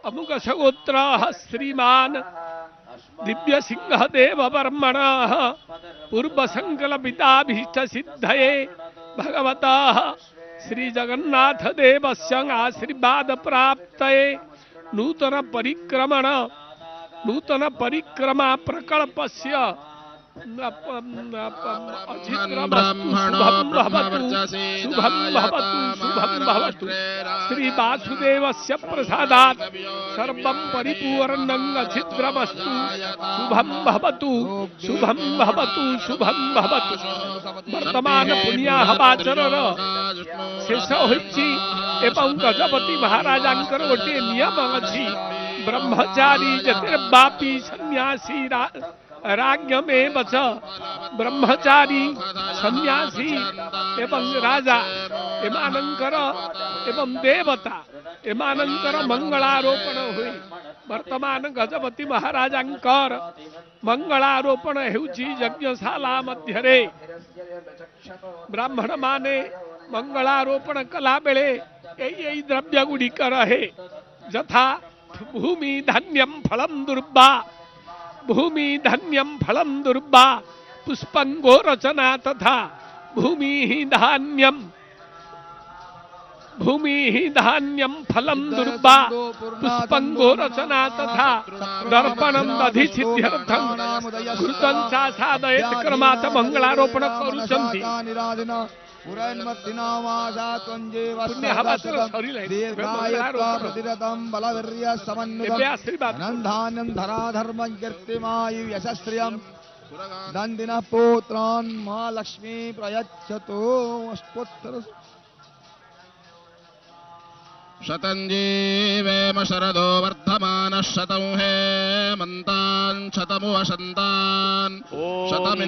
अमुक सगोत्र श्रीमान दिव्य सिंह देव वर्मण पूर्व संकल्पिताभीष्ट सिद्धये भगवता श्री जगन्नाथ देवस्य आशीर्वाद प्राप्तये नूतन परिक्रमा प्रकल्पस्य श्री वासुदेवस्य प्रसादात् सर्वं परिपूर्णं छिद्रमस्तु शुभं भवतु शुभं भवतु शुभं भवतु। वर्तमान पुण्याह वाचरर शेष होइछि एवं गजपति महाराजांकर गोटे नियम अछि ब्रह्मचारी जतिर्बापी सन्यासी राज्ञमेव च ब्रह्मचारी सन्यासी एवं राजा एमानंकर एवं देवता एमानंकर मंगलारोपण हुई। वर्तमान गजपति महाराजांकर मंगलारोपण हेउछि यज्ञशाला मध्यरे ब्राह्मण माने मंगलारोपण कला बेले एई द्रव्य गुड़िक रहे यथा भूमि धान्यम फलम दुर्बा भूमि धान्यम फलम दुर्बा पुष्पंगो रचना तथा भूमि धान्यम फलम दुर्बा पुष्पंगो रचना तथा दर्पणम अधिसिद्ध्यर्थम कृतं साधयेत् क्रमात् मंगलारोपण करुछन्ति। नंदिन पुत्रान् महालक्ष्मी प्रयच्छतु अष्टोत्तर शतञ्जीवेम शरदो वर्धमानः शतं हेमन्तान् शतमु वसन्तान्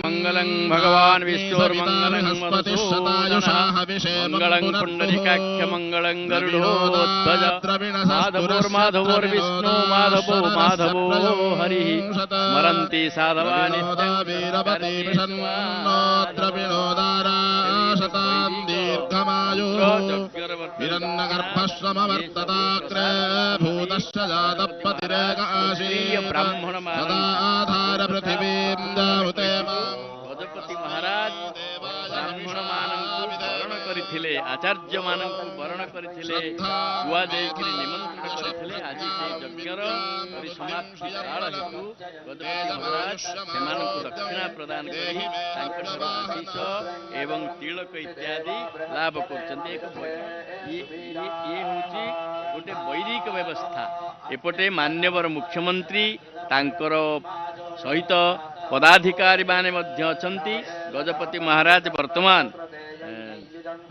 मङ्गलं भगवान् विष्णुर्मङ्गलं शतायुषाः मङ्गलं पुण्डरीकाख्यमङ्गलं गरुडोध्वज माधवोर्विष्णु माधवो माधवो हरिः स्मरन्ति साधवानि शतां दीर्घमायुः हिरण्यगर्भश्रमवर्तताग्रे भूतश्च जातपतिरेक आसीत् सदाधार पृथिवीं दाहुते गजपति महाराज ब्राह्मण मानंकु वरण करिथिले आचार्य मानंकु वरण करिथिले गुआ देइकरी निमंत्रण करिथिले। आज से यज्ञर परिसमाप्ति काल हेतु गजपति महाराज सेमानंकु दक्षिणा प्रदान करी तांकर आशीष एवं तिलक इत्यादि लाभ करछन्ते। ये होची गोटे वैदिक व्यवस्था। एपटे मान्यवर मुख्यमंत्री तांकर सहित पदाधिकारी माने मध्य अछंती। गजपति महाराज वर्तमान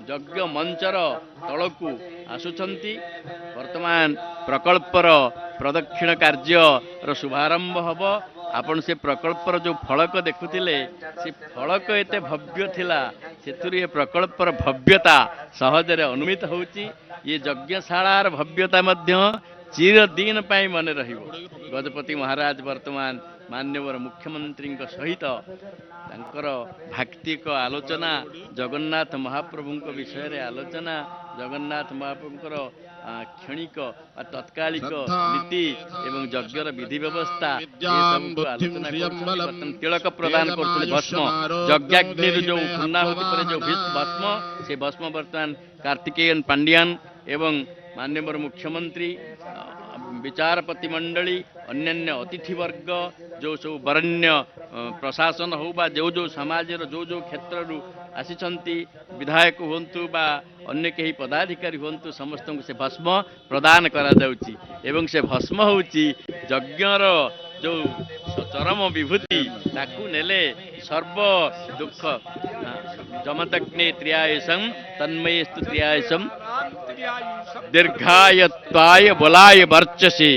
यज्ञ मंचर तलकू आसुछंती। वर्तमान प्रकल्पर प्रदक्षिण कार्यर शुभारंभ हब। आपण से प्रकल्पर जो फलक देखुथिले से फलक एते भव्य थिला सेथुरी ए प्रकल्पर भव्यता सहजरे अनुमित होउची। ये यज्ञशालार भव्यता मध्य चिरदिन पाई मन रहिबो। गजपति महाराज वर्तमान मान्यवर मुख्यमंत्री सहित तांकर भाक्तिक आलोचना जगन्नाथ महाप्रभु विषय रे आलोचना जगन्नाथ महाप्रभुंकर क्षणिक तत्कालिक नीति एवं यज्ञर विधि व्यवस्था आलोचना तिलक प्रदान करते भस्म यज्ञाग्नि जो पूर्णाहुति पर जो भस्म से भस्म वर्तमान कार्तिकेयन पांड्यान एवं मान्यवर मुख्यमंत्री विचारपति मंडली अन्य अतिथि वर्ग जो सब वरण्य प्रशासन हो बा जो जो समाज जो जो क्षेत्र आसीचंती विधायक हुंतु बा अन्य कहीं पदाधिकारी हुंतु समस्त को से भस्म प्रदान करा जाउची एवं से भस्म होउची यज्ञर जो चरम विभूति ताकू नेले सर्व दुख जमदग्ने त्रियायसं तन्मयस्तु त्रियायसं दीर्घायत्वाय बलाय वर्चसे।